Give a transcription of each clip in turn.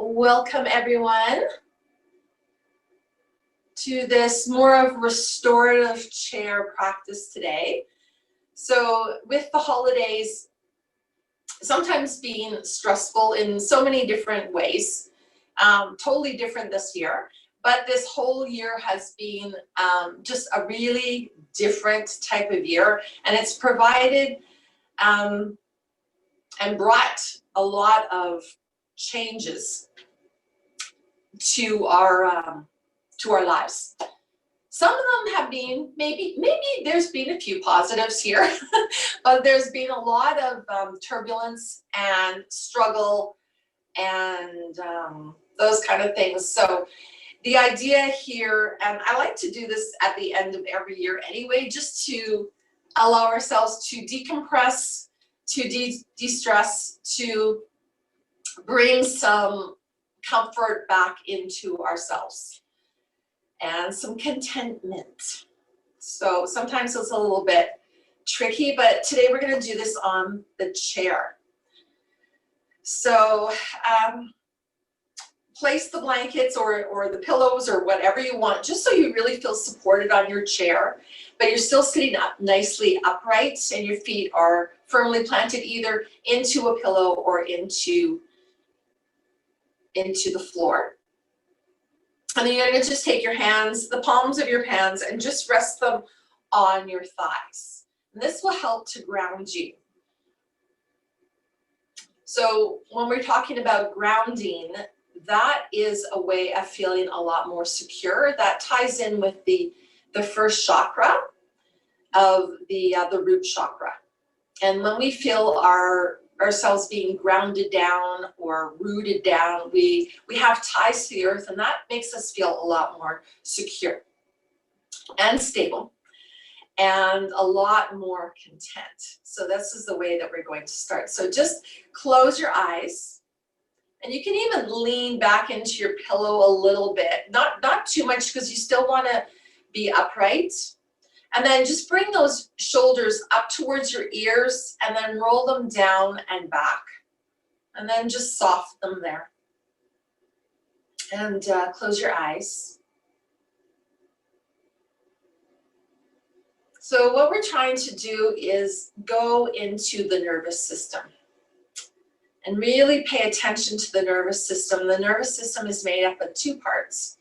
Welcome everyone to this more of restorative chair practice today. So with the holidays sometimes being stressful in so many different ways, totally different this year, but this whole year has been just a really different type of year, and it's provided and brought a lot of changes to our lives. Some of them have been, maybe there's been a few positives here, but there's been a lot of turbulence and struggle and those kind of things. So the idea here, and I like to do this at the end of every year anyway, just to allow ourselves to decompress, to de-stress, to bring some comfort back into ourselves and some contentment. So sometimes it's a little bit tricky, but today we're going to do this on the chair. So place the blankets or the pillows or whatever you want, just so you really feel supported on your chair, but you're still sitting up nicely upright and your feet are firmly planted either into a pillow or into the floor. And then you're going to just take your hands, the palms of your hands, and just rest them on your thighs. And this will help to ground you. So when we're talking about grounding, that is a way of feeling a lot more secure. That ties in with the first chakra of the root chakra. And when we feel ourselves being grounded down or rooted down, we have ties to the earth, and that makes us feel a lot more secure and stable and a lot more content. So this is the way that we're going to start. So just close your eyes, and you can even lean back into your pillow a little bit, not too much, because you still want to be upright. And then just bring those shoulders up towards your ears and then roll them down and back. And then just soft them there. And close your eyes. So what we're trying to do is go into the nervous system and really pay attention to the nervous system. The nervous system is made up of two parts.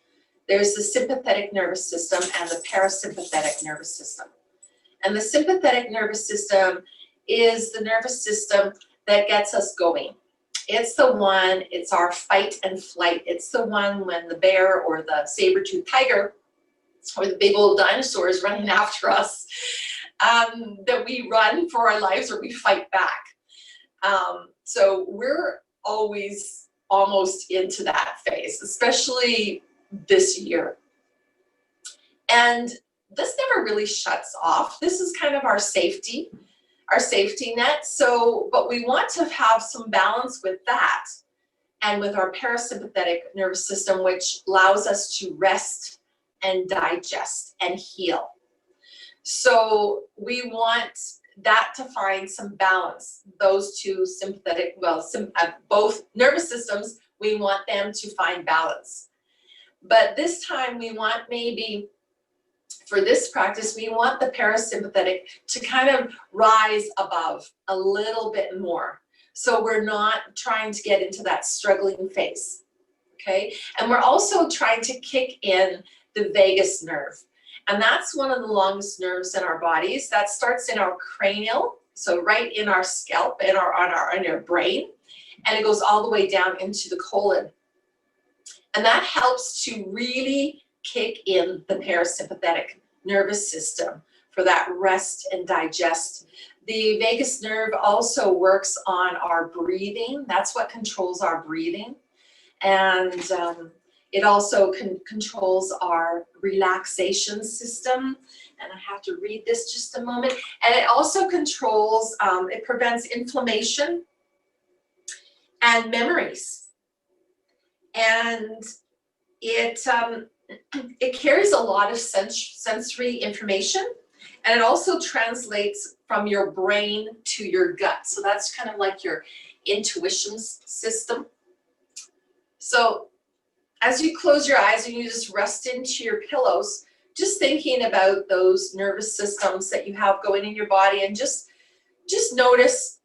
There's the sympathetic nervous system and the parasympathetic nervous system. And the sympathetic nervous system is the nervous system that gets us going. It's the one, it's our fight and flight. It's the one when the bear or the saber-toothed tiger or the big old dinosaur is running after us, that we run for our lives or we fight back. So we're always almost into that phase, especially this year. And this never really shuts off. This is kind of our safety net. So, but we want to have some balance with that and with our parasympathetic nervous system, which allows us to rest and digest and heal. So we want that to find some balance. Those two sympathetic, both nervous systems, we want them to find balance. But this time we want, maybe for this practice, we want the parasympathetic to kind of rise above a little bit more. So we're not trying to get into that struggling phase, okay? And we're also trying to kick in the vagus nerve. And that's one of the longest nerves in our bodies. That starts in our cranial, so right in our scalp, in our brain, and it goes all the way down into the colon. And that helps to really kick in the parasympathetic nervous system for that rest and digest. The vagus nerve also works on our breathing. That's what controls our breathing. And it also controls our relaxation system. And I have to read this just a moment. And it also controls, it prevents inflammation and memories. And it carries a lot of sensory information, and it also translates from your brain to your gut. So that's kind of like your intuition system. So as you close your eyes and you just rest into your pillows, just thinking about those nervous systems that you have going in your body, and just notice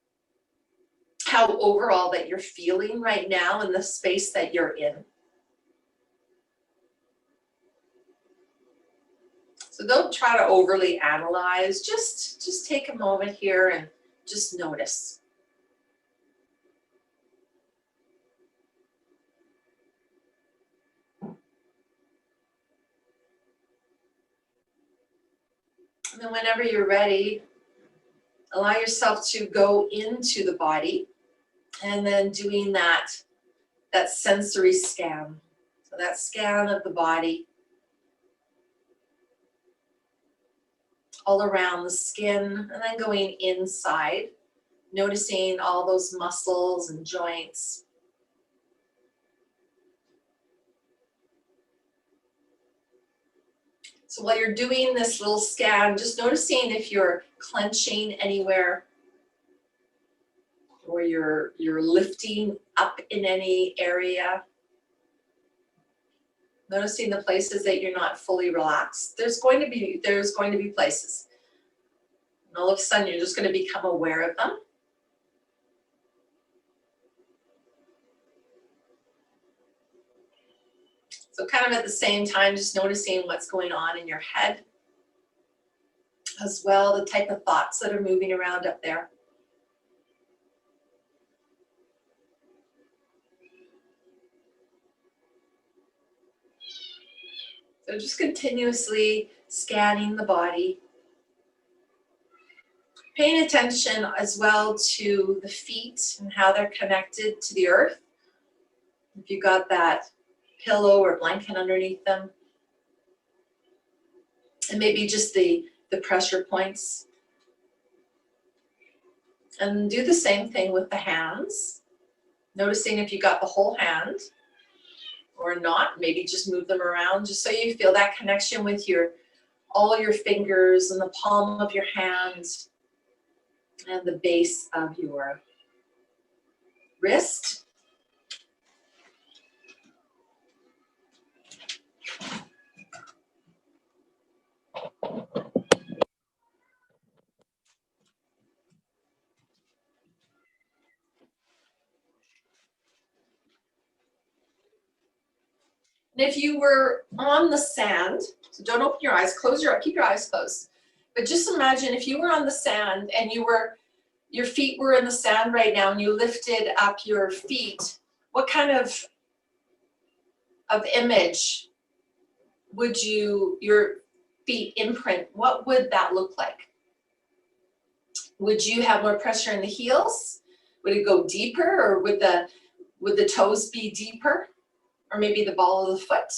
how overall that you're feeling right now in the space that you're in. So don't try to overly analyze, just take a moment here and just notice. And then whenever you're ready, allow yourself to go into the body, and then doing that sensory scan. So that scan of the body, all around the skin, and then going inside, noticing all those muscles and joints. So while you're doing this little scan, just noticing if you're clenching anywhere, or you're lifting up in any area. Noticing the places that you're not fully relaxed. There's going to be places. And all of a sudden you're just going to become aware of them. So kind of at the same time, just noticing what's going on in your head as well, the type of thoughts that are moving around up there. So just continuously scanning the body. Paying attention as well to the feet and how they're connected to the earth. If you got that pillow or blanket underneath them. And maybe just the pressure points. And do the same thing with the hands. Noticing if you got the whole hand or not. Maybe just move them around just so you feel that connection with all your fingers and the palm of your hand and the base of your wrist. And if you were on the sand, so don't open your eyes, keep your eyes closed. But just imagine if you were on the sand and your feet were in the sand right now and you lifted up your feet, what kind of image would your feet imprint? What would that look like? Would you have more pressure in the heels? Would it go deeper, or would the toes be deeper? Or maybe the ball of the foot?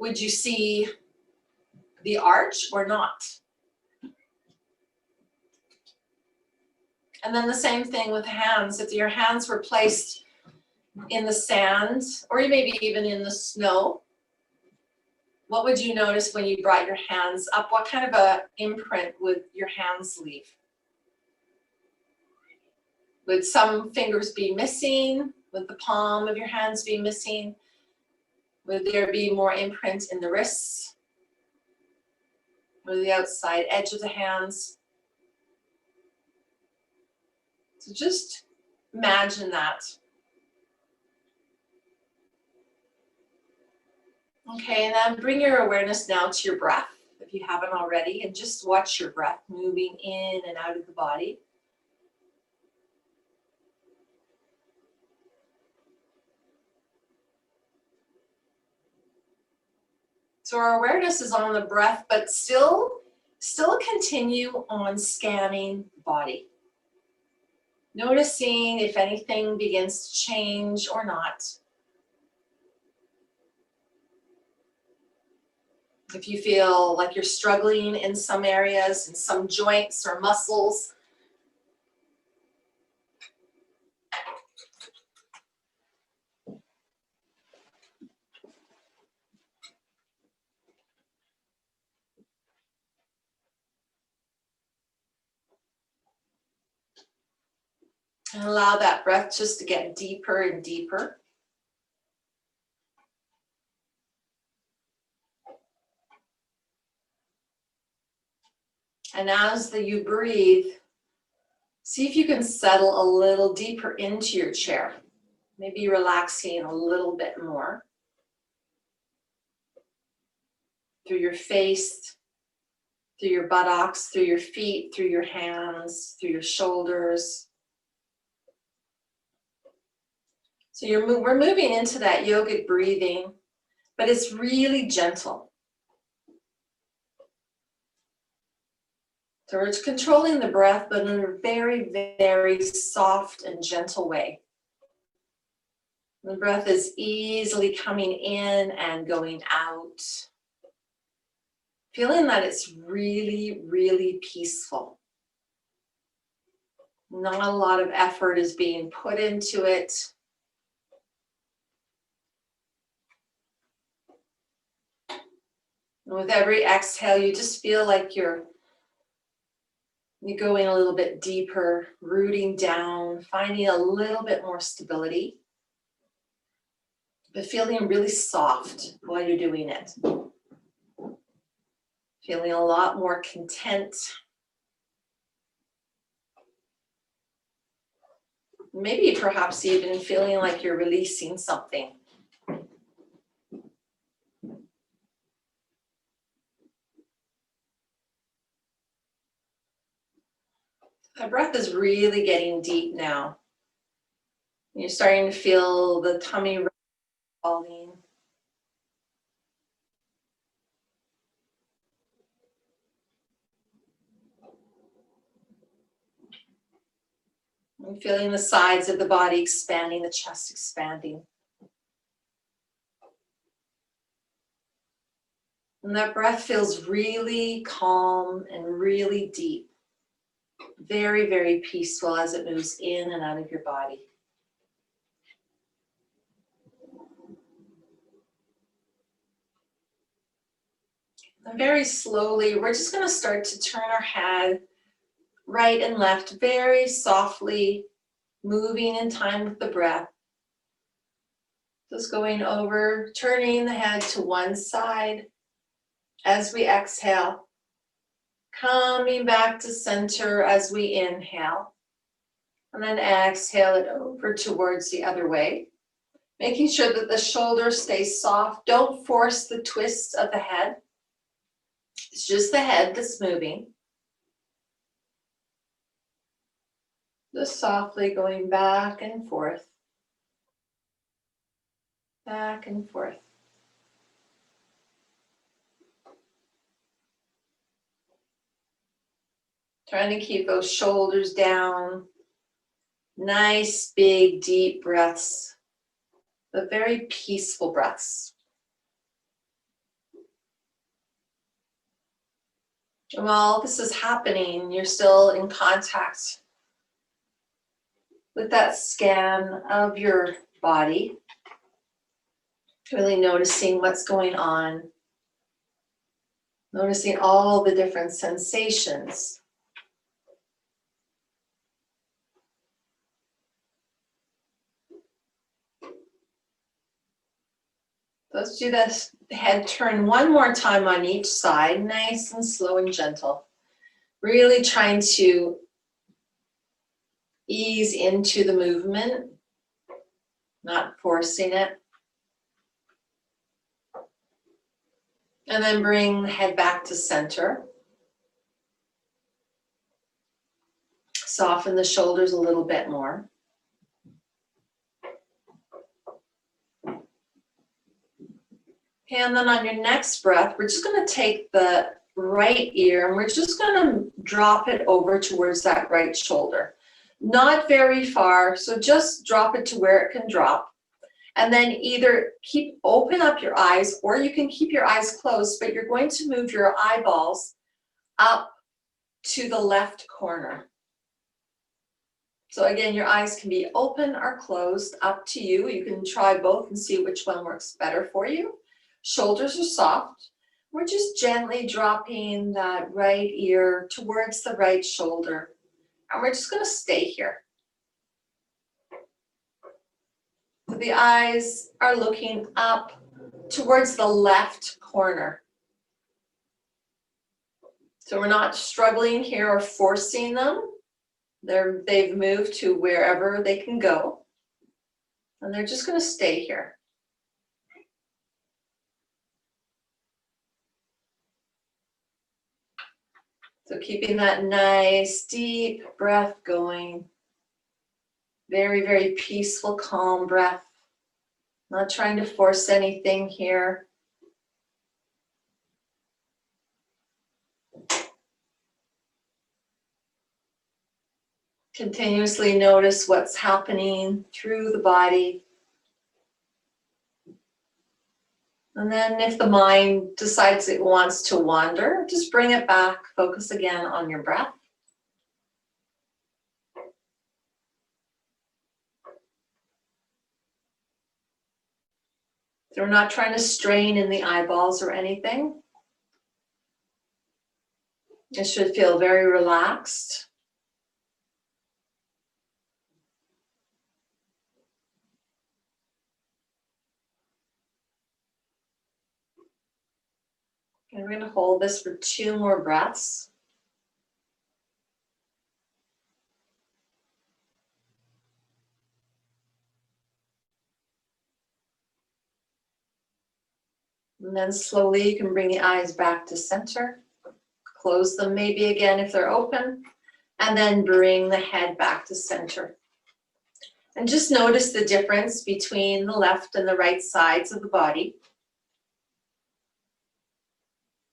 Would you see the arch or not? And then the same thing with hands. If your hands were placed in the sand, or maybe even in the snow, what would you notice when you brought your hands up? What kind of a imprint would your hands leave? Would some fingers be missing? Would the palm of your hands be missing? Would there be more imprint in the wrists or the outside edge of the hands? So just imagine that. Okay, and then bring your awareness now to your breath, if you haven't already, and just watch your breath moving in and out of the body. So our awareness is on the breath, but still continue on scanning the body. Noticing if anything begins to change or not. If you feel like you're struggling in some areas, in some joints or muscles. And allow that breath just to get deeper and deeper. And as you breathe, see if you can settle a little deeper into your chair. Maybe relaxing a little bit more. Through your face, through your buttocks, through your feet, through your hands, through your shoulders. So we're moving into that yogic breathing, but it's really gentle. So we're controlling the breath, but in a very, very soft and gentle way. The breath is easily coming in and going out. Feeling that it's really, really peaceful. Not a lot of effort is being put into it. And with every exhale, you just feel like you're going a little bit deeper, rooting down, finding a little bit more stability, but feeling really soft while you're doing it. Feeling a lot more content. Maybe perhaps even feeling like you're releasing something. My breath is really getting deep now. You're starting to feel the tummy falling. I'm feeling the sides of the body expanding, the chest expanding. And that breath feels really calm and really deep. Very, very peaceful as it moves in and out of your body. And very slowly, we're just going to start to turn our head right and left, very softly, moving in time with the breath. Just going over, turning the head to one side as we exhale. Coming back to center as we inhale. And then exhale it over towards the other way. Making sure that the shoulders stay soft. Don't force the twist of the head. It's just the head that's moving. Just softly going back and forth. Back and forth. Trying to keep those shoulders down. Nice, big, deep breaths, but very peaceful breaths. And while this is happening, you're still in contact with that scan of your body, really noticing what's going on, noticing all the different sensations. Let's do this head turn one more time on each side, nice and slow and gentle. Really trying to ease into the movement, not forcing it. And then bring the head back to center. Soften the shoulders a little bit more. And then on your next breath, we're just going to take the right ear and we're just going to drop it over towards that right shoulder. Not very far, so just drop it to where it can drop. And then either open up your eyes, or you can keep your eyes closed, but you're going to move your eyeballs up to the left corner. So again, your eyes can be open or closed, up to you. You can try both and see which one works better for you. Shoulders are soft. We're just gently dropping that right ear towards the right shoulder. And we're just going to stay here. the eyes are looking up towards the left corner. So we're not struggling here or forcing them. They've moved to wherever they can go. And they're just going to stay here. So keeping that nice, deep breath going. Very, very peaceful, calm breath. Not trying to force anything here. Continuously notice what's happening through the body. And then if the mind decides it wants to wander, just bring it back. Focus again on your breath. So we're not trying to strain in the eyeballs or anything. It should feel very relaxed. And we're going to hold this for 2 more breaths. And then slowly you can bring the eyes back to center. Close them maybe again if they're open. And then bring the head back to center. And just notice the difference between the left and the right sides of the body.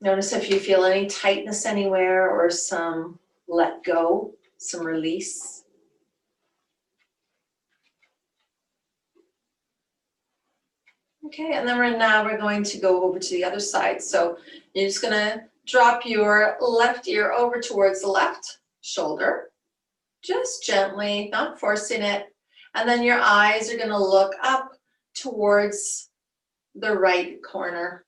Notice if you feel any tightness anywhere or some let go, some release. Okay, and then we're going to go over to the other side. So you're just going to drop your left ear over towards the left shoulder, just gently, not forcing it. And then your eyes are going to look up towards the right corner.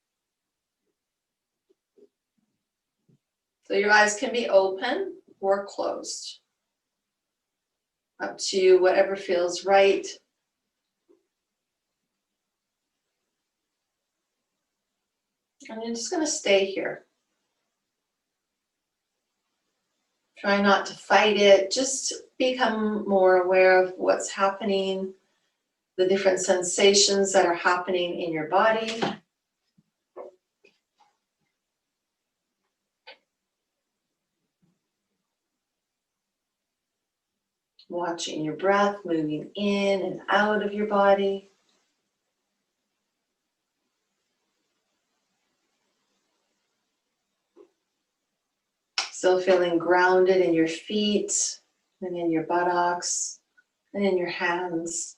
So your eyes can be open or closed, up to whatever feels right. And you're just going to stay here. Try not to fight it, just become more aware of what's happening, the different sensations that are happening in your body. Watching your breath moving in and out of your body. Still feeling grounded in your feet and in your buttocks and in your hands.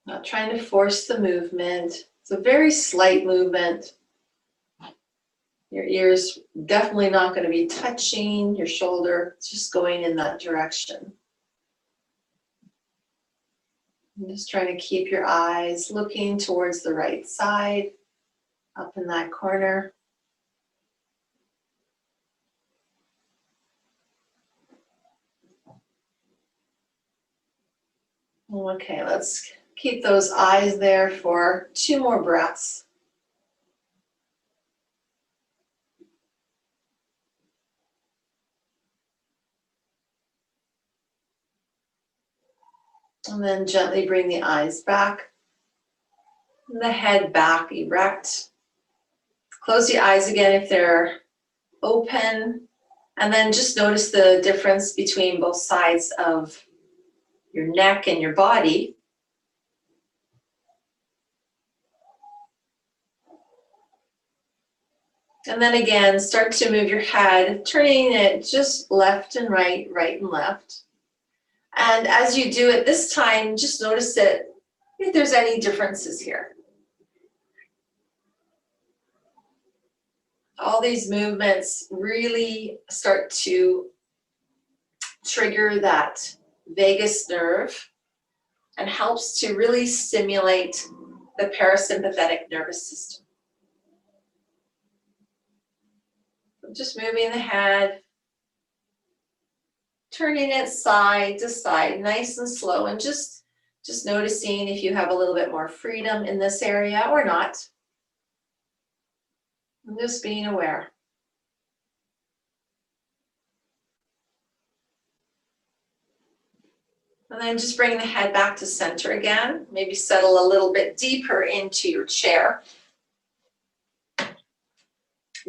Not trying to force the movement. It's a very slight movement. Your ear's definitely not going to be touching your shoulder. It's just going in that direction. I'm just trying to keep your eyes looking towards the right side, up in that corner. Okay, let's keep those eyes there for 2 more breaths. And then gently bring the eyes back, and the head back erect. Close the eyes again if they're open, and then just notice the difference between both sides of your neck and your body. And then again, start to move your head, turning it just left and right, right and left. And as you do it this time, just notice that if there's any differences here. All these movements really start to trigger that vagus nerve and helps to really stimulate the parasympathetic nervous system. Just moving the head, Turning it side to side, nice and slow, and just noticing if you have a little bit more freedom in this area or not. And just being aware. And then just bring the head back to center again. Maybe settle a little bit deeper into your chair.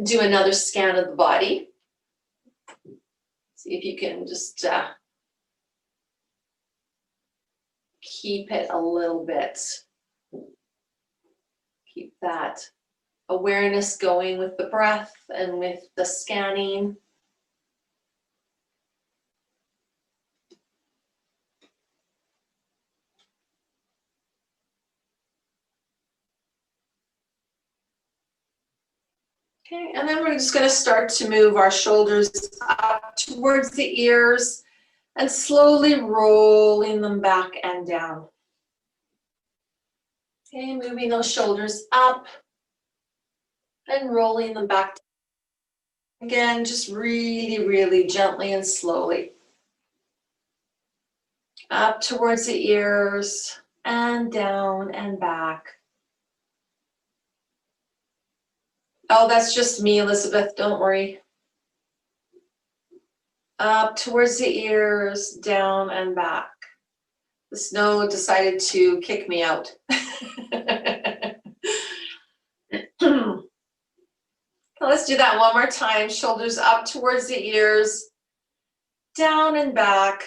Do another scan of the body. See if you can just keep it a little bit. Keep that awareness going with the breath and with the scanning. Okay, and then we're just going to start to move our shoulders up towards the ears and slowly rolling them back and down. Okay, moving those shoulders up and rolling them back. Again, just really, really gently and slowly. Up towards the ears and down and back. Oh, that's just me, Elizabeth, don't worry. Up towards the ears, down and back. The snow decided to kick me out. Let's do that one more time. Shoulders up towards the ears, down and back.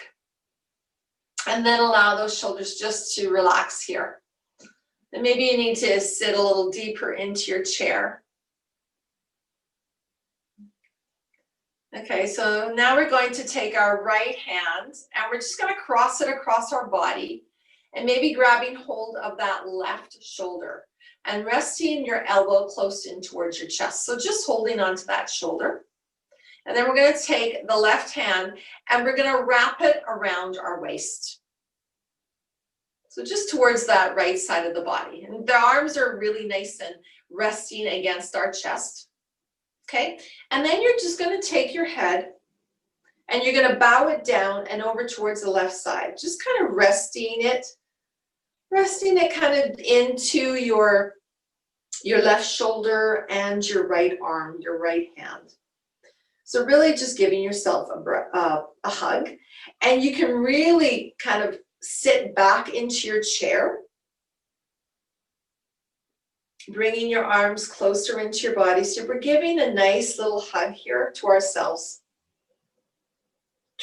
And then allow those shoulders just to relax here. And maybe you need to sit a little deeper into your chair. Okay, so now we're going to take our right hand and we're just going to cross it across our body and maybe grabbing hold of that left shoulder and resting your elbow close in towards your chest. So just holding onto that shoulder. And then we're going to take the left hand and we're going to wrap it around our waist. So just towards that right side of the body. And the arms are really nice and resting against our chest. Okay, and then you're just going to take your head and you're going to bow it down and over towards the left side. Just kind of resting it kind of into your left shoulder and your right arm, your right hand. So really just giving yourself a hug, and you can really kind of sit back into your chair, bringing your arms closer into your body. So we're giving a nice little hug here to ourselves.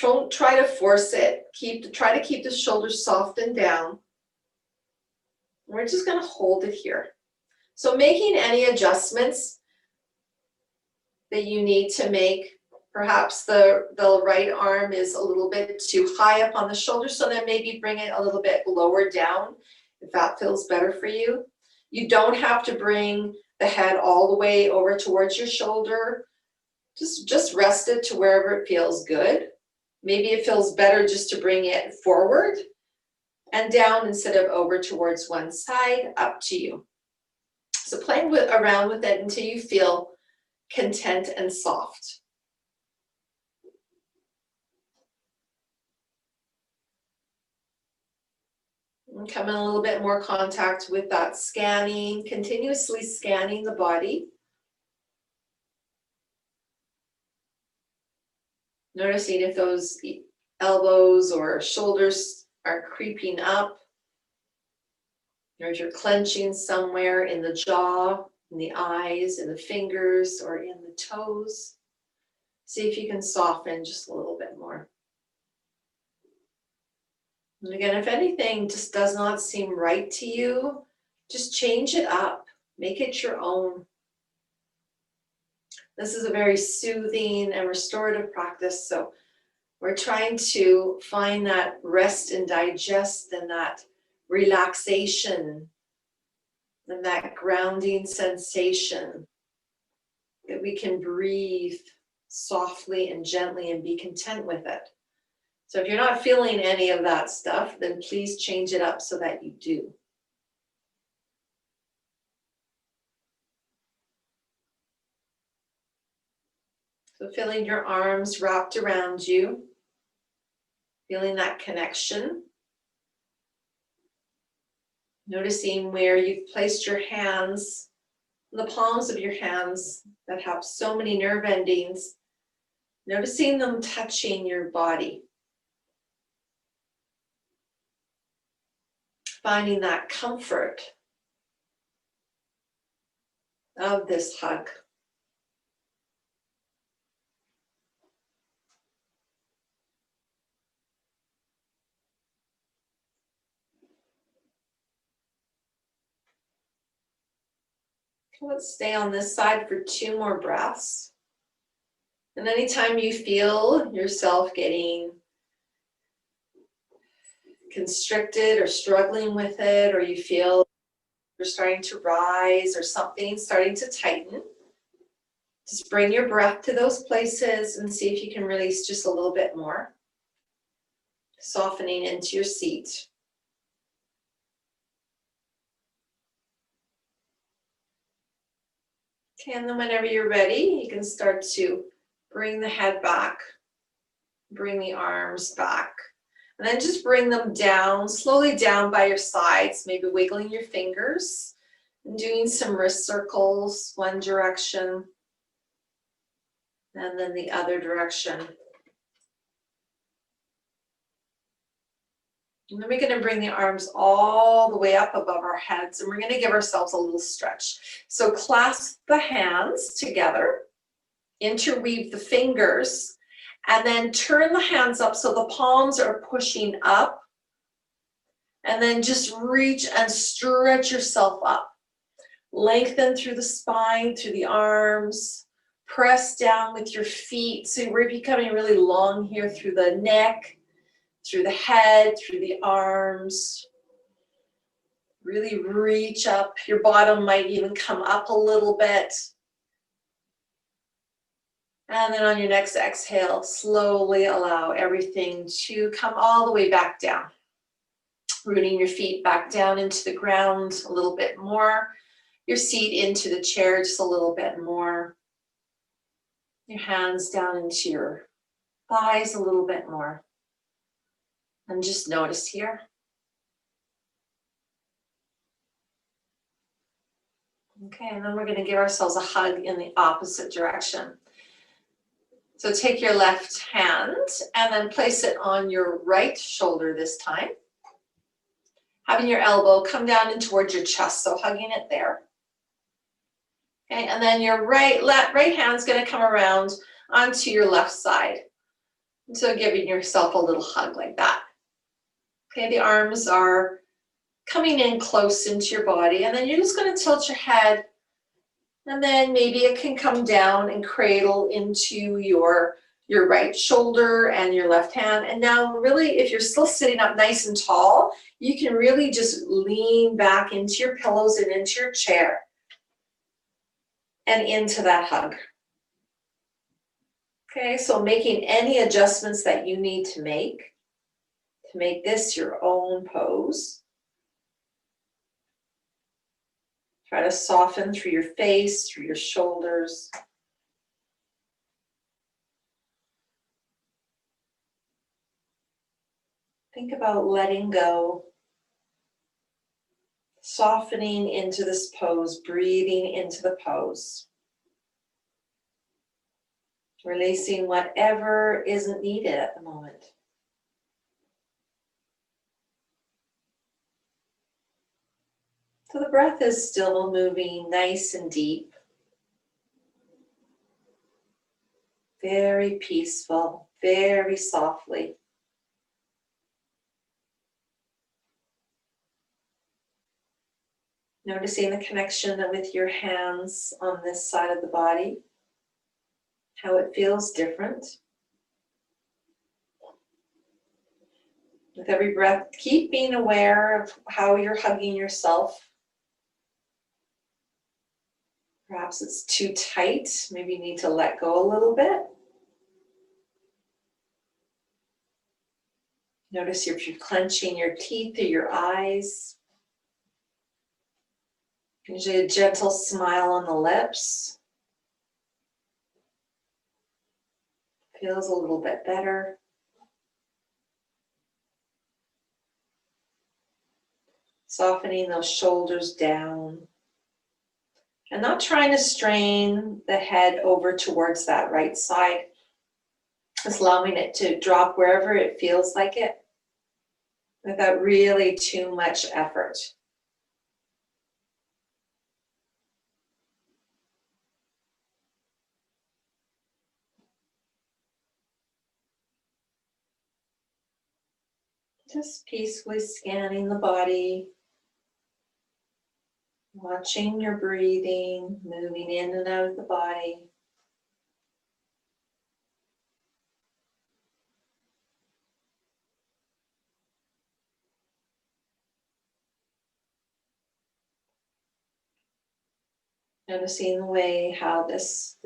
Don't try to force it. Try to keep the shoulders soft and down. We're just going to hold it here. So making any adjustments that you need to make. Perhaps the right arm is a little bit too high up on the shoulder, so then maybe bring it a little bit lower down if that feels better for you. You don't have to bring the head all the way over towards your shoulder. Just rest it to wherever it feels good. Maybe it feels better just to bring it forward and down instead of over towards one side, up to you. So playing around with it until you feel content and soft. And come in a little bit more contact with that scanning, continuously scanning the body. Noticing if those elbows or shoulders are creeping up, or if you're clenching somewhere in the jaw, in the eyes, in the fingers, or in the toes. See if you can soften just a little bit more. And again, if anything just does not seem right to you, just change it up. Make it your own. This is a very soothing and restorative practice, so we're trying to find that rest and digest and that relaxation and that grounding sensation, that we can breathe softly and gently and be content with it. So if you're not feeling any of that stuff, then please change it up so that you do. So feeling your arms wrapped around you. Feeling that connection. Noticing where you've placed your hands, the palms of your hands that have so many nerve endings. Noticing them touching your body. Finding that comfort of this hug. Let's stay on this side for 2 more breaths. And anytime you feel yourself getting constricted or struggling with it, or you feel you're starting to rise or something starting to tighten, just bring your breath to those places and see if you can release just a little bit more. Softening into your seat. Okay, and then whenever you're ready, you can start to bring the head back, bring the arms back, and then just bring them down, slowly down by your sides, maybe wiggling your fingers and doing some wrist circles, one direction, and then the other direction. And then we're going to bring the arms all the way up above our heads, and we're going to give ourselves a little stretch. So clasp the hands together, interweave the fingers, and then turn the hands up so the palms are pushing up. And then just reach and stretch yourself up. Lengthen through the spine, through the arms. Press down with your feet. So we're becoming really long here through the neck, through the head, through the arms. Really reach up. Your bottom might even come up a little bit. And then on your next exhale, slowly allow everything to come all the way back down. Rooting your feet back down into the ground a little bit more. Your seat into the chair just a little bit more. Your hands down into your thighs a little bit more. And just notice here. Okay, and then we're going to give ourselves a hug in the opposite direction. So take your left hand and then place it on your right shoulder this time. Having your elbow come down and towards your chest, so hugging it there. Okay, and then your right hand's going to come around onto your left side. So giving yourself a little hug like that. Okay, the arms are coming in close into your body, and then you're just going to tilt your head, and then maybe it can come down and cradle into your right shoulder and your left hand. And now really, if you're still sitting up nice and tall, you can really just lean back into your pillows and into your chair and into that hug. Okay, so making any adjustments that you need to make this your own pose. Try to soften through your face, through your shoulders. Think about letting go, softening into this pose, breathing into the pose. Releasing whatever isn't needed at the moment. So the breath is still moving nice and deep. Very peaceful, very softly. Noticing the connection with your hands on this side of the body, how it feels different. With every breath, keep being aware of how you're hugging yourself. Perhaps it's too tight. Maybe you need to let go a little bit. Notice if you're clenching your teeth or your eyes. Usually a gentle smile on the lips. Feels a little bit better. Softening those shoulders down. And not trying to strain the head over towards that right side. Just allowing it to drop wherever it feels like it without really too much effort. Just peacefully scanning the body, watching your breathing, moving in and out of the body. Noticing the way how this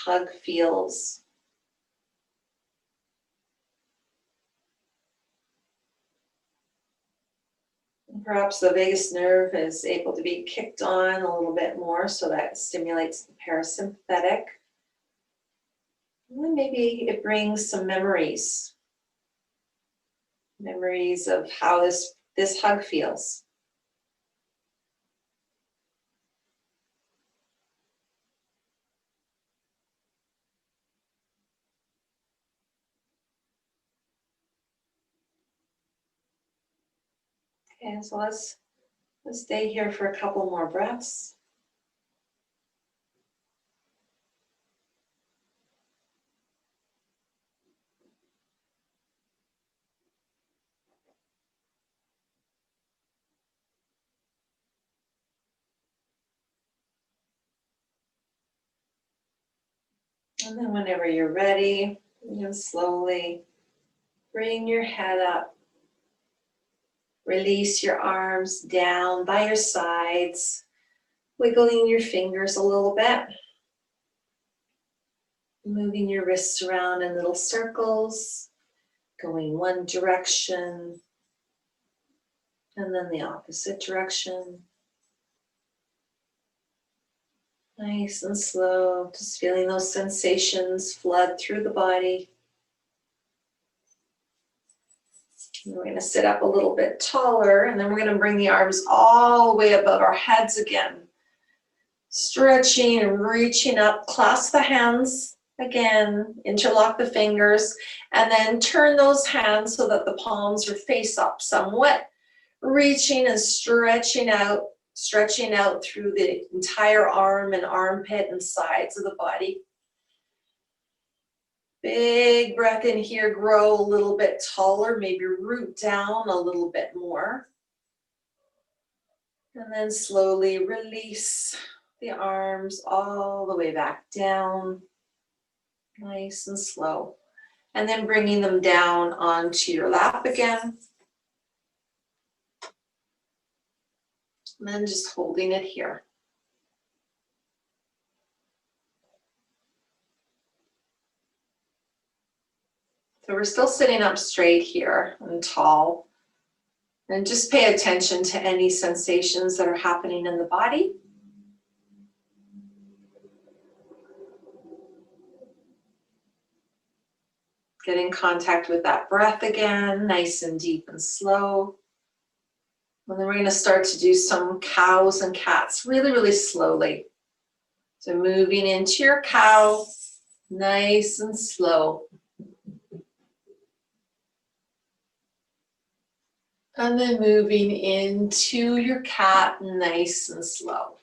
hug feels. Perhaps the vagus nerve is able to be kicked on a little bit more, so that stimulates the parasympathetic. And then maybe it brings some memories. Memories of how this hug feels. Okay, so let's stay here for a couple more breaths. And then whenever you're ready, you can slowly bring your head up. Release your arms down by your sides, wiggling your fingers a little bit. Moving your wrists around in little circles, going one direction, and then the opposite direction. Nice and slow, just feeling those sensations flood through the body. And we're going to sit up a little bit taller, and then we're going to bring the arms all the way above our heads again. Stretching and reaching up, clasp the hands again, interlock the fingers, and then turn those hands so that the palms are face up somewhat, reaching and stretching out through the entire arm and armpit and sides of the body. Big breath in here, grow a little bit taller, maybe root down a little bit more. And then slowly release the arms all the way back down, nice and slow. And then bringing them down onto your lap again. And then just holding it here. So we're still sitting up straight here and tall. And just pay attention to any sensations that are happening in the body. Get in contact with that breath again, nice and deep and slow. And then we're going to start to do some cows and cats really, really slowly. So moving into your cow, nice and slow. And then moving into your cat, nice and slow.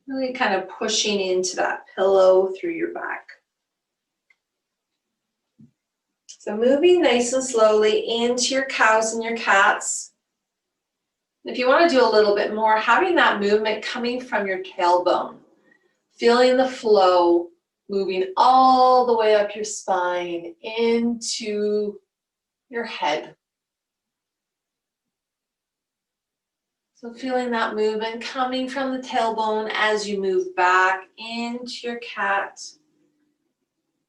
Really kind of pushing into that pillow through your back. So moving nice and slowly into your cows and your cats. If you want to do a little bit more, having that movement coming from your tailbone, feeling the flow, moving all the way up your spine into your head. So feeling that movement coming from the tailbone as you move back into your cat.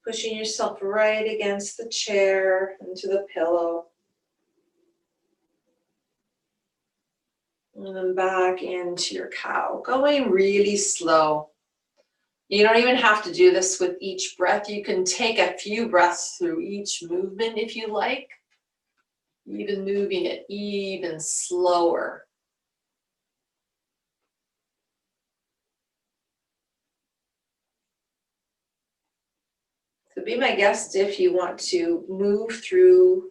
Pushing yourself right against the chair, into the pillow. And then back into your cow, going really slow. You don't even have to do this with each breath. You can take a few breaths through each movement if you like. Even moving it even slower. So be my guest if you want to move through,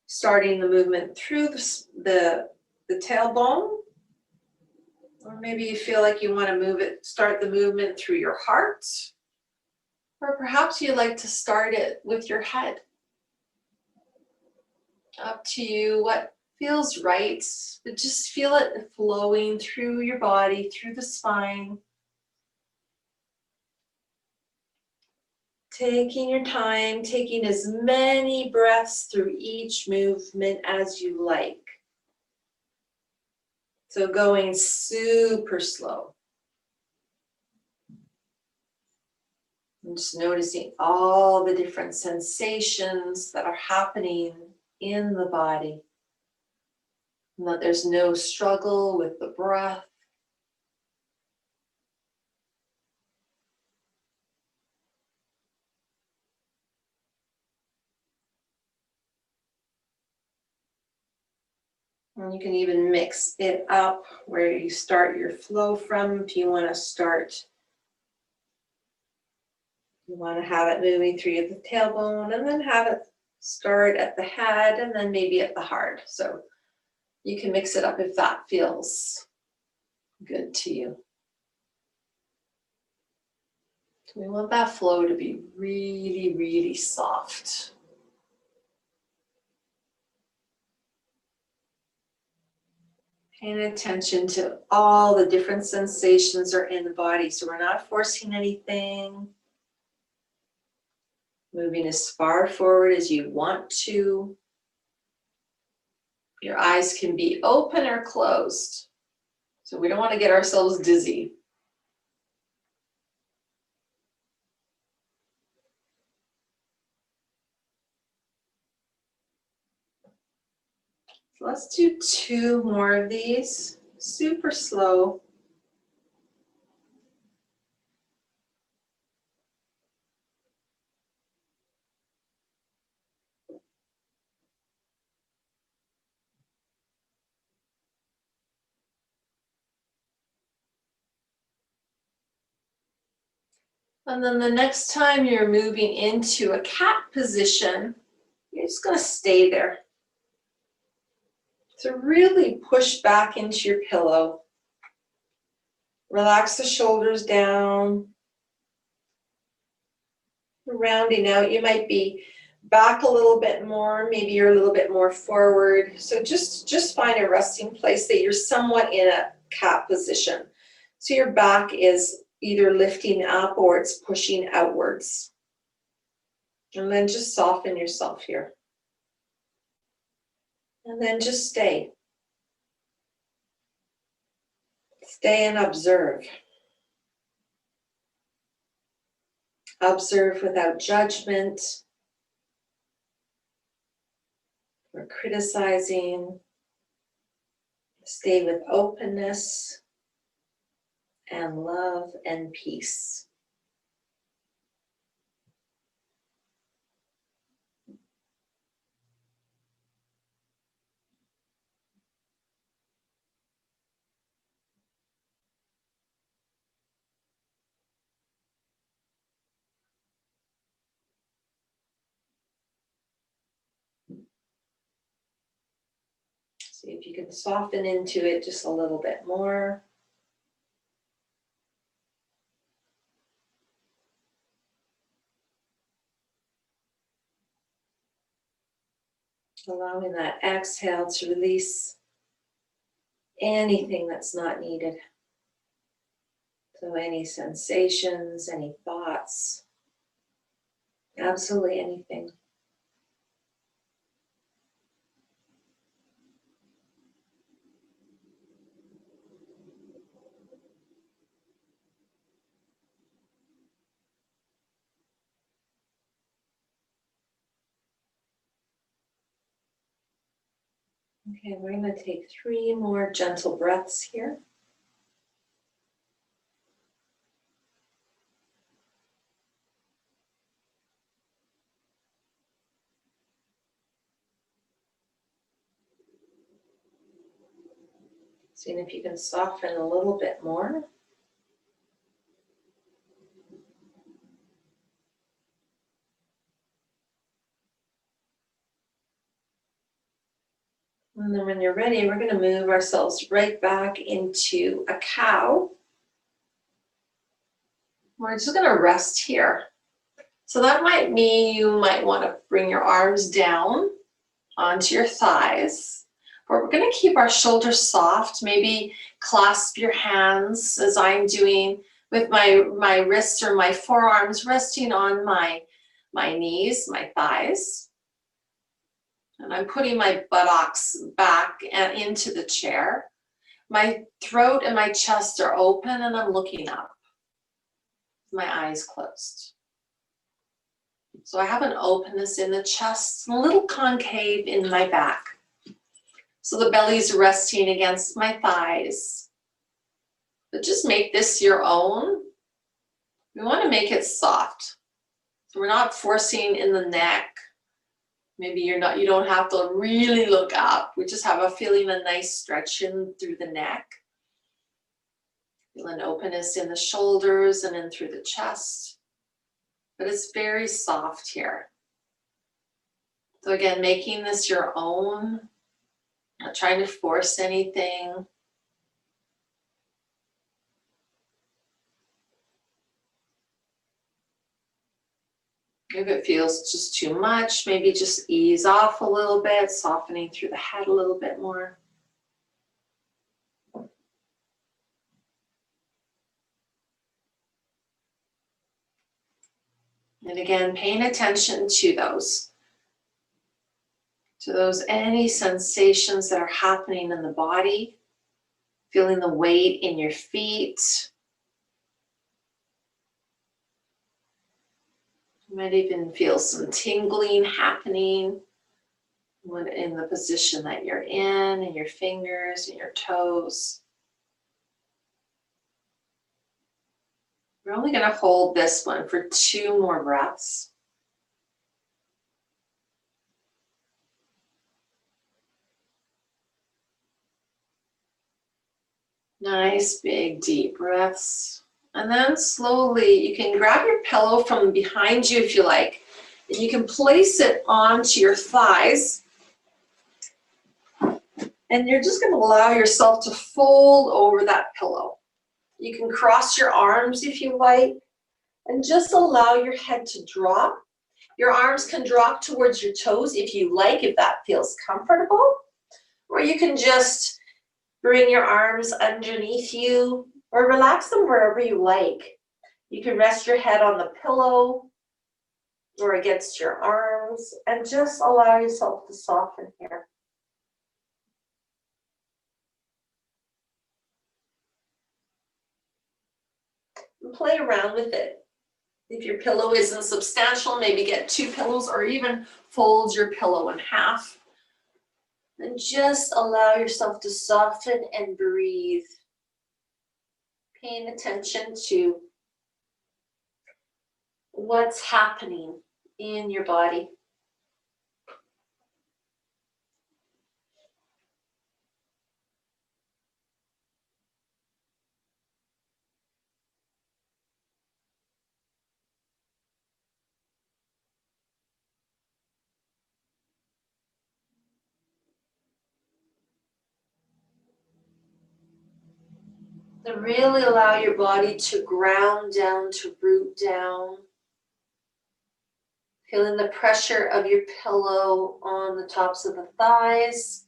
starting the movement through the tailbone, or maybe you feel like you want to start the movement through your heart, or perhaps you'd like to start it with your head. Up to you, what feels right, but just feel it flowing through your body, through the spine. Taking your time, taking as many breaths through each movement as you like. So going super slow. And just noticing all the different sensations that are happening in the body. And that there's no struggle with the breath. And you can even mix it up where you start your flow from. If you want to start, you want to have it moving through the tailbone and then have it start at the head and then maybe at the heart. So you can mix it up if that feels good to you. We want that flow to be really, really soft. Paying attention to all the different sensations are in the body. So we're not forcing anything. Moving as far forward as you want to. Your eyes can be open or closed. So we don't want to get ourselves dizzy. So let's do 2 more of these, super slow. And then the next time you're moving into a cat position, you're just going to stay there. So really push back into your pillow. Relax the shoulders down. Rounding out, you might be back a little bit more, maybe you're a little bit more forward. So just find a resting place that you're somewhat in a cat position. So your back is either lifting up or it's pushing outwards. And then just soften yourself here. And then just stay. Stay and observe. Observe without judgment or criticizing. Stay with openness and love and peace. See if you can soften into it just a little bit more. Allowing that exhale to release anything that's not needed. So any sensations, any thoughts, absolutely anything. Okay, we're going to take 3 more gentle breaths here. Seeing if you can soften a little bit more. And then when you're ready, we're going to move ourselves right back into a cow. We're just going to rest here. So that might mean you might want to bring your arms down onto your thighs. But we're going to keep our shoulders soft. Maybe clasp your hands as I'm doing with my wrists or my forearms resting on my knees, my thighs. And I'm putting my buttocks back and into the chair. My throat and my chest are open and I'm looking up. My eyes closed. So I have an openness in the chest, a little concave in my back. So the belly's resting against my thighs. But just make this your own. We want to make it soft. So we're not forcing in the neck. Maybe you don't have to really look up. We just have a feeling a nice stretch in through the neck. Feel an openness in the shoulders and in through the chest. But it's very soft here. So again, making this your own, not trying to force anything. If it feels just too much, maybe just ease off a little bit, softening through the head a little bit more. And again, paying attention to those any sensations that are happening in the body, feeling the weight in your feet. You might even feel some tingling happening when in the position that you're in your fingers and your toes. We're only going to hold this one for 2 more breaths. Nice, big, deep breaths. And then slowly, you can grab your pillow from behind you if you like, and you can place it onto your thighs. And you're just going to allow yourself to fold over that pillow. You can cross your arms if you like, and just allow your head to drop. Your arms can drop towards your toes if you like, if that feels comfortable. Or you can just bring your arms underneath you or relax them wherever you like. You can rest your head on the pillow or against your arms and just allow yourself to soften here. And play around with it. If your pillow isn't substantial, maybe get 2 pillows or even fold your pillow in half. And just allow yourself to soften and breathe. Paying attention to what's happening in your body. And really allow your body to ground down, to root down. Feeling the pressure of your pillow on the tops of the thighs.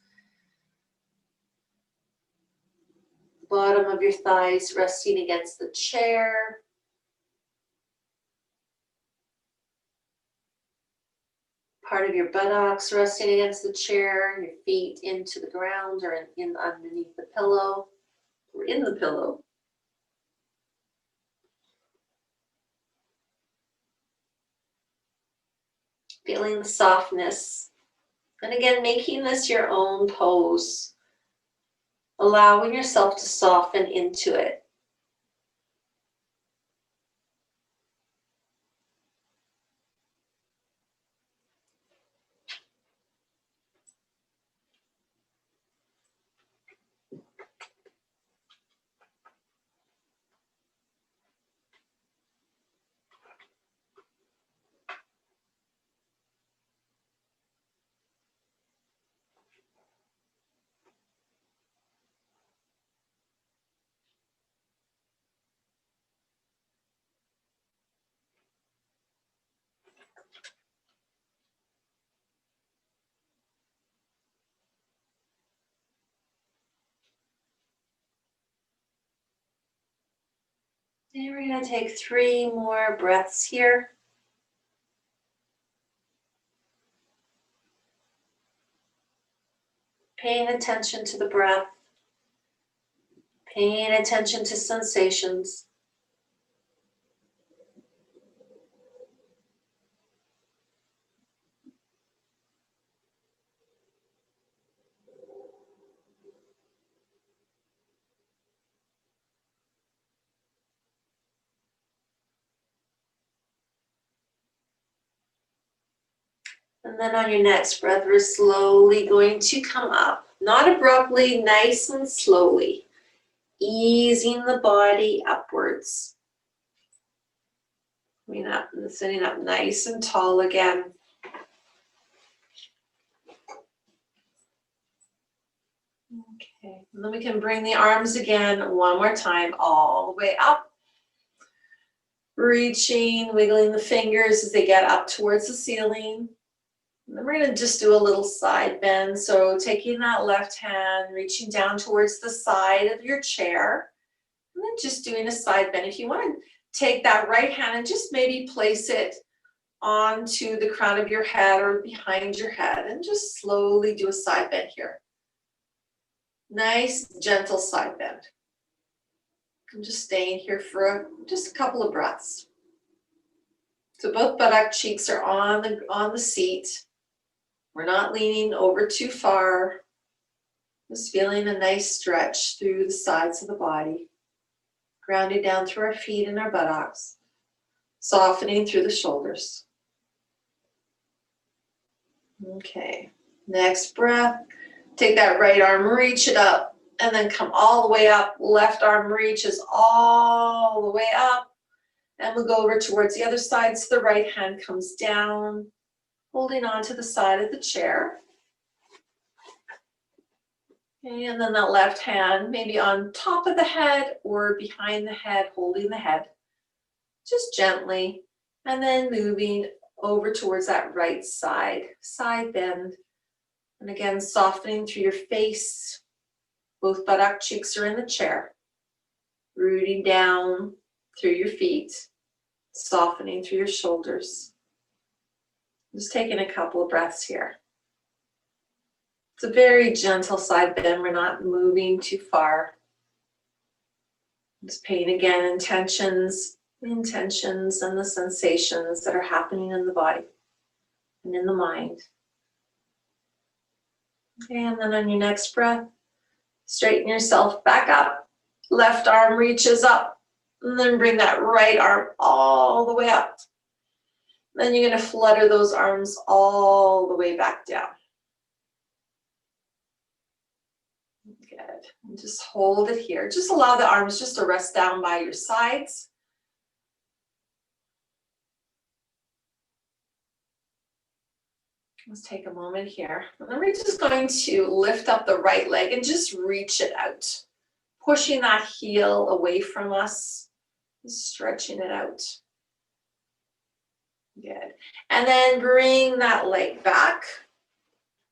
Bottom of your thighs resting against the chair. Part of your buttocks resting against the chair. Your feet into the ground or in underneath the pillow or in the pillow. Feeling the softness. And again, making this your own pose. Allowing yourself to soften into it. And we're going to take 3 more breaths here. Paying attention to the breath, paying attention to sensations. And then on your next breath, we're slowly going to come up, not abruptly, nice and slowly, easing the body upwards. Coming up and sitting up nice and tall again. Okay, and then we can bring the arms again one more time, all the way up. Reaching, wiggling the fingers as they get up towards the ceiling. And then we're going to just do a little side bend. So taking that left hand, reaching down towards the side of your chair, and then just doing a side bend. If you want to take that right hand and just maybe place it onto the crown of your head or behind your head, and just slowly do a side bend here. Nice, gentle side bend. I'm just staying here for just a couple of breaths. So both buttock cheeks are on the seat. We're not leaning over too far. Just feeling a nice stretch through the sides of the body. Grounding down through our feet and our buttocks. Softening through the shoulders. Okay, next breath. Take that right arm, reach it up, and then come all the way up. Left arm reaches all the way up. And we'll go over towards the other side. So the right hand comes down, holding on to the side of the chair. Okay, and then that left hand maybe on top of the head or behind the head, holding the head. Just gently. And then moving over towards that right side, side bend. And again, softening through your face. Both buttock cheeks are in the chair. Rooting down through your feet. Softening through your shoulders. Just taking a couple of breaths here. It's a very gentle side bend. We're not moving too far. Just paying again intentions and the sensations that are happening in the body and in the mind. Okay, and then on your next breath, straighten yourself back up. Left arm reaches up, and then bring that right arm all the way up. Then you're going to flutter those arms all the way back down. Good. And just hold it here. Just allow the arms just to rest down by your sides. Let's take a moment here. And then we're just going to lift up the right leg and just reach it out. Pushing that heel away from us. Just stretching it out. Good. And then bring that leg back.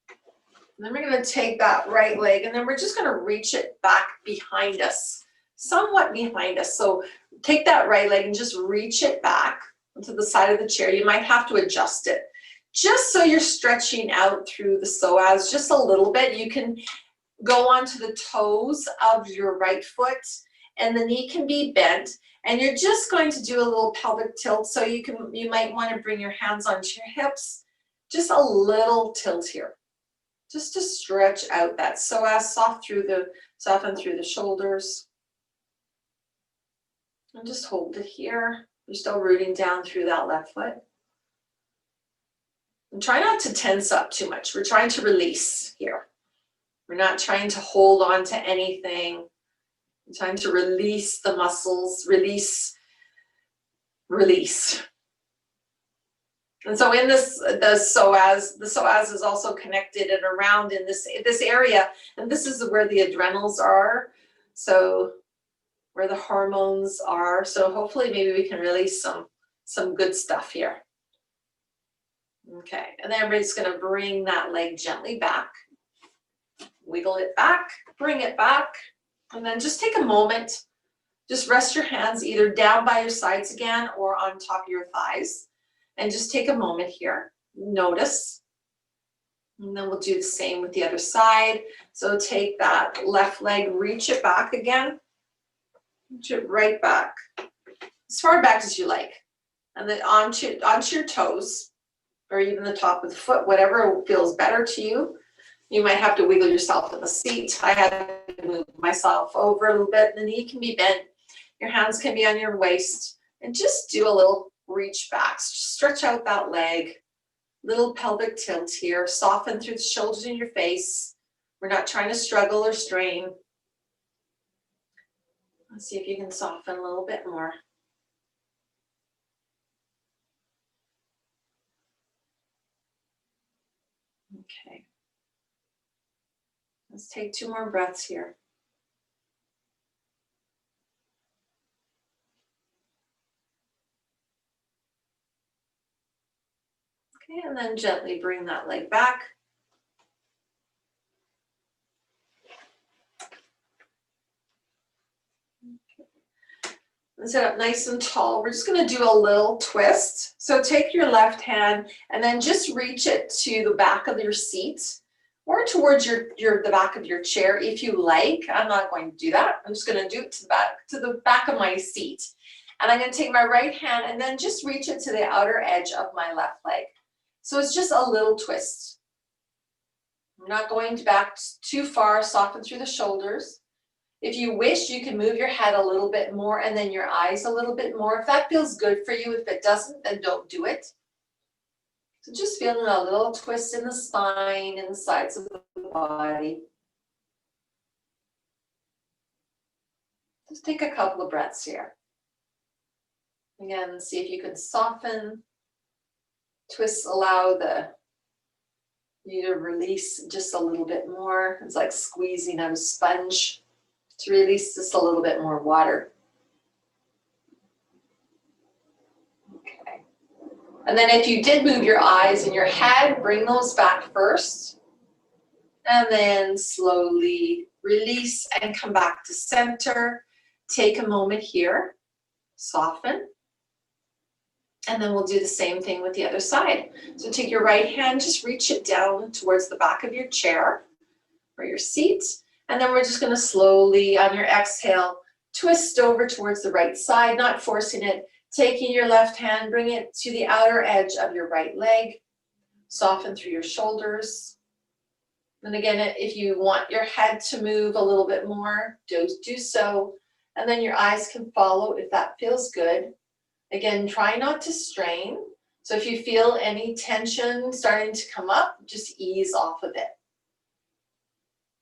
And then we're going to take that right leg and then we're just going to reach it back behind us. Somewhat behind us. So take that right leg and just reach it back to the side of the chair. You might have to adjust it. Just so you're stretching out through the psoas just a little bit. You can go onto the toes of your right foot and the knee can be bent. And you're just going to do a little pelvic tilt. So you might want to bring your hands onto your hips. Just a little tilt here. Just to stretch out that psoas, soften through the shoulders. And just hold it here. You're still rooting down through that left foot. And try not to tense up too much. We're trying to release here. We're not trying to hold on to anything. We're trying to release the muscles, release. And so in this, the psoas is also connected and around in this area. And this is where the adrenals are. So where the hormones are. So hopefully maybe we can release some good stuff here. Okay, and then we're just going to bring that leg gently back. Wiggle it back, bring it back. And then just take a moment Just rest your hands either down by your sides again or on top of your thighs. And just take a moment here. Notice. And then we'll do the same with the other side. So take that left leg, reach it back again. Reach it right back. As far back as you like. And then onto your toes, or even the top of the foot, whatever feels better to you. You might have to wiggle yourself in the seat. I had to move myself over a little bit. The knee can be bent. Your hands can be on your waist. And just do a little reach back. Stretch out that leg. Little pelvic tilt here. Soften through the shoulders in your face. We're not trying to struggle or strain. Let's see if you can soften a little bit more. Okay. Let's take 2 more breaths here. Okay, and then gently bring that leg back. And sit up nice and tall. We're just going to do a little twist. So take your left hand and then just reach it to the back of your seat or towards the back of your chair if you like. I'm not going to do that. I'm just going to do it to the back of my seat. And I'm going to take my right hand and then just reach it to the outer edge of my left leg. So it's just a little twist. I'm not going back too far. Soften through the shoulders. If you wish, you can move your head a little bit more and then your eyes a little bit more. If that feels good for you, if it doesn't, then don't do it. So just feeling a little twist in the spine and the sides of the body. Just take a couple of breaths here. Again, see if you can soften. Twists allow you to release just a little bit more. It's like squeezing on a sponge to release just a little bit more water. Okay. And then if you did move your eyes and your head, bring those back first. And then slowly release and come back to center. Take a moment here. Soften. And then we'll do the same thing with the other side. So take your right hand, just reach it down towards the back of your chair or your seat. And then we're just going to slowly, on your exhale, twist over towards the right side, not forcing it. Taking your left hand, bring it to the outer edge of your right leg. Soften through your shoulders. And again, if you want your head to move a little bit more, do so. And then your eyes can follow if that feels good. Again, try not to strain. So if you feel any tension starting to come up, just ease off of it.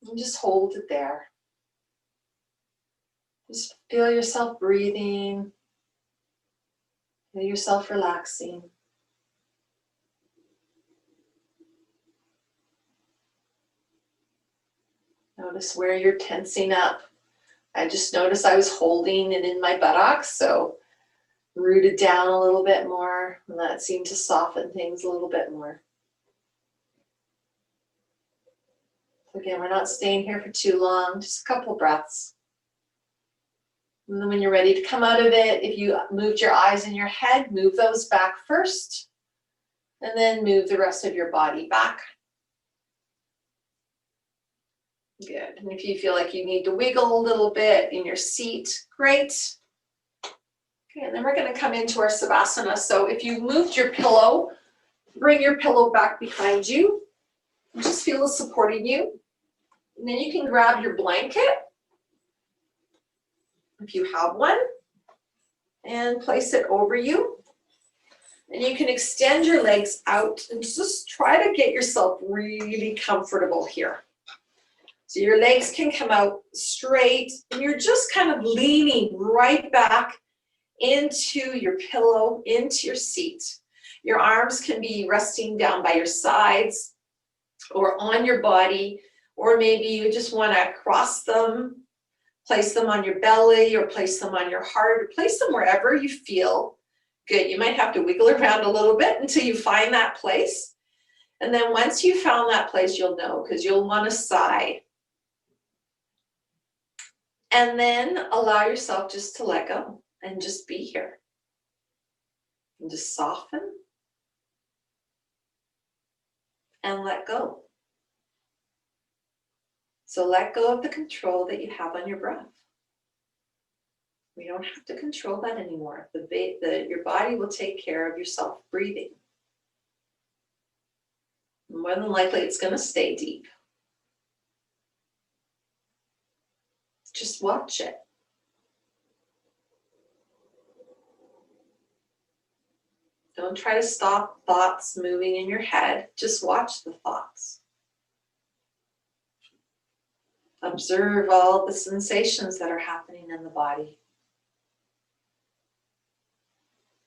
And just hold it there. Just feel yourself breathing. Feel yourself relaxing. Notice where you're tensing up. I just noticed I was holding it in my buttocks, so rooted down a little bit more, and that seemed to soften things a little bit more. Again, we're not staying here for too long, just a couple breaths. And then when you're ready to come out of it, if you moved your eyes and your head, move those back first, and then move the rest of your body back. Good. And if you feel like you need to wiggle a little bit in your seat, great. Okay, and then we're going to come into our Savasana. So if you moved your pillow, bring your pillow back behind you. Just feel it supporting you. And then you can grab your blanket, if you have one, and place it over you. And you can extend your legs out and just try to get yourself really comfortable here. So your legs can come out straight, and you're just kind of leaning right back into your pillow, into your seat. Your arms can be resting down by your sides or on your body, or maybe you just want to cross them, place them on your belly, or place them on your heart, or place them wherever you feel good. You might have to wiggle around a little bit until you find that place. And then once you found that place, you'll know, because you'll want to sigh. And then allow yourself just to let go and just be here. And just soften and let go. So let go of the control that you have on your breath. We don't have to control that anymore. Your body will take care of yourself breathing. More than likely, it's going to stay deep. Just watch it. Don't try to stop thoughts moving in your head. Just watch the thoughts. Observe all the sensations that are happening in the body.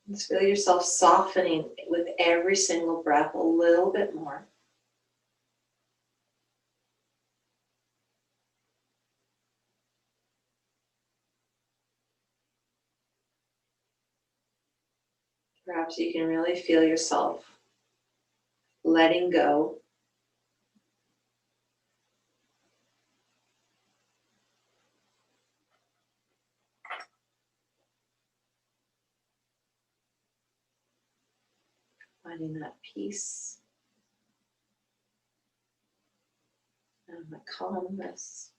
Just feel yourself softening with every single breath a little bit more. Perhaps you can really feel yourself letting go. Finding that peace and the calmness.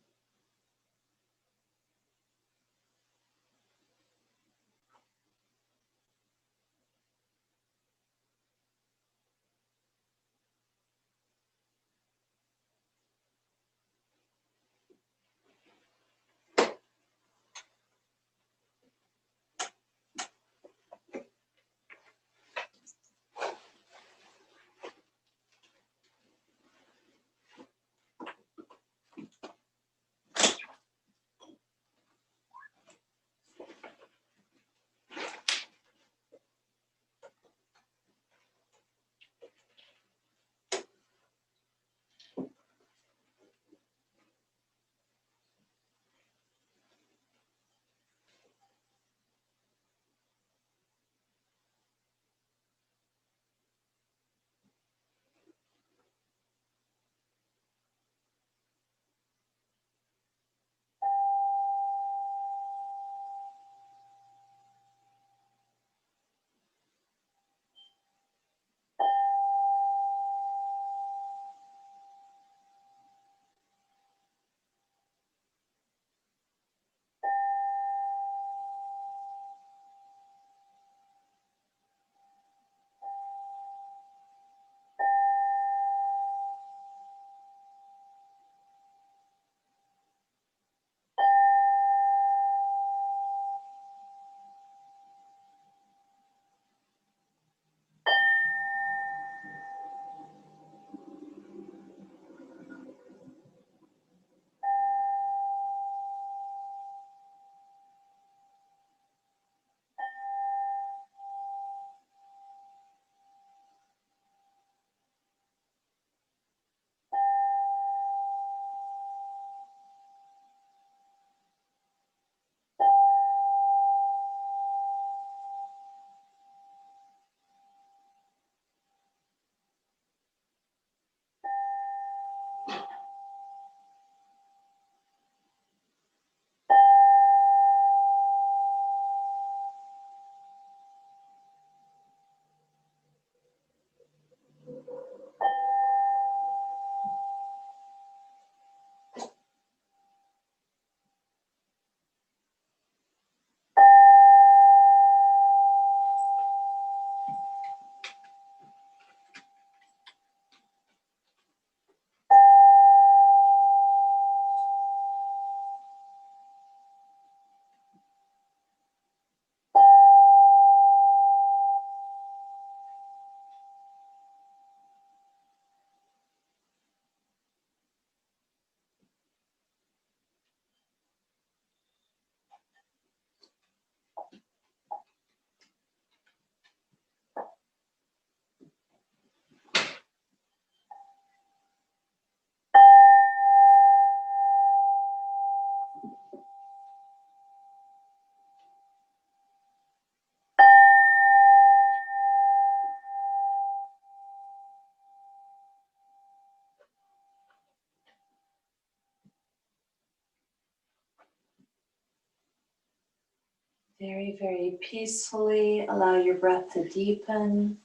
Very, very peacefully allow your breath to deepen.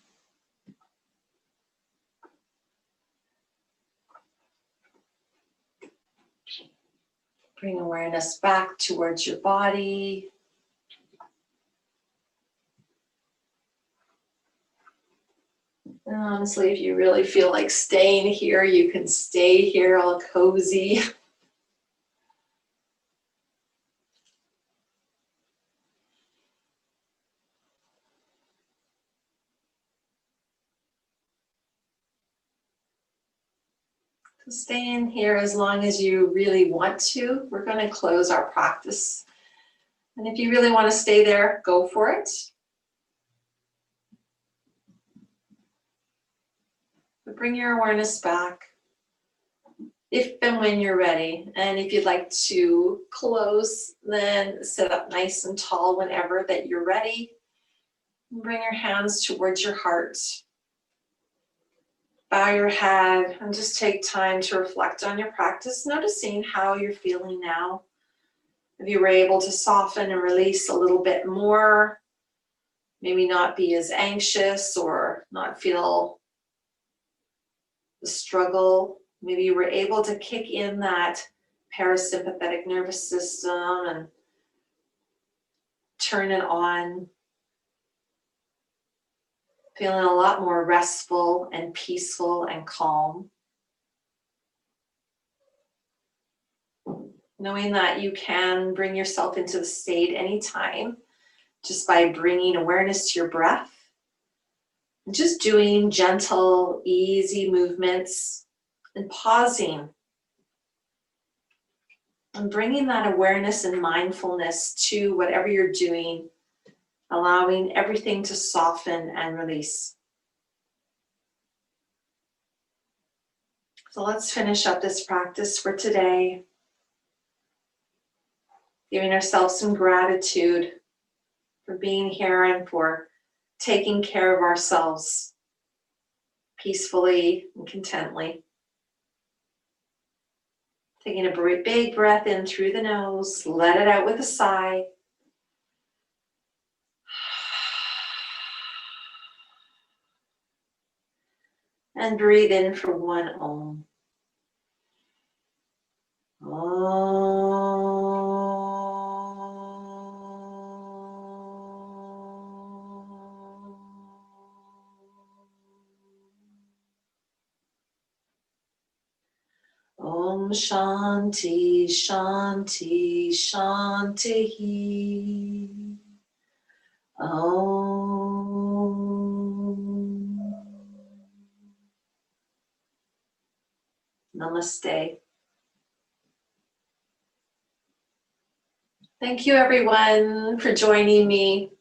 Bring awareness back towards your body. And honestly, if you really feel like staying here, you can stay here all cozy. So stay in here as long as you really want to. We're going to close our practice. And if you really want to stay there, go for it. But bring your awareness back if and when you're ready. And if you'd like to close, then sit up nice and tall whenever that you're ready. And bring your hands towards your heart. Bow your head and just take time to reflect on your practice, noticing how you're feeling now. If you were able to soften and release a little bit more, maybe not be as anxious or not feel the struggle. Maybe you were able to kick in that parasympathetic nervous system and turn it on, feeling a lot more restful and peaceful and calm. Knowing that you can bring yourself into the state anytime just by bringing awareness to your breath. Just doing gentle, easy movements and pausing. And bringing that awareness and mindfulness to whatever you're doing, allowing everything to soften and release. So let's finish up this practice for today. Giving ourselves some gratitude for being here and for taking care of ourselves peacefully and contently. Taking a big breath in through the nose, let it out with a sigh. And breathe in for one Om. Om Shanti, Shanti, Shanti. Om. Namaste. Thank you, everyone, for joining me.